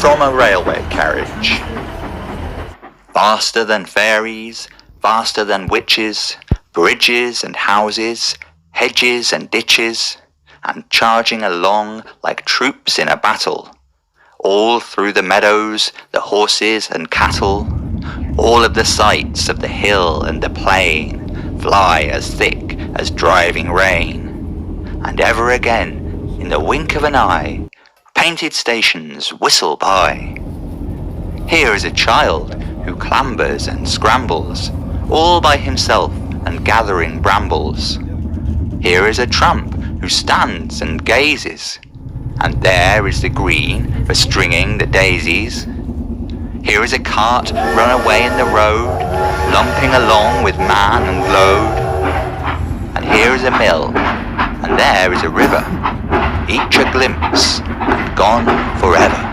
from a railway carriage. Faster than fairies, faster than witches, bridges and houses, hedges and ditches, and charging along like troops in a battle. All through the meadows, the horses and cattle, all of the sights of the hill and the plain fly as thick as driving rain. And ever again, in the wink of an eye, painted stations whistle by. Here is a child who clambers and scrambles, all by himself and gathering brambles. Here is a tramp who stands and gazes, and there is the green for stringing the daisies. Here is a cart run away in the road, lumping along with man and load. And here is a mill, and there is a river, each a glimpse and gone forever.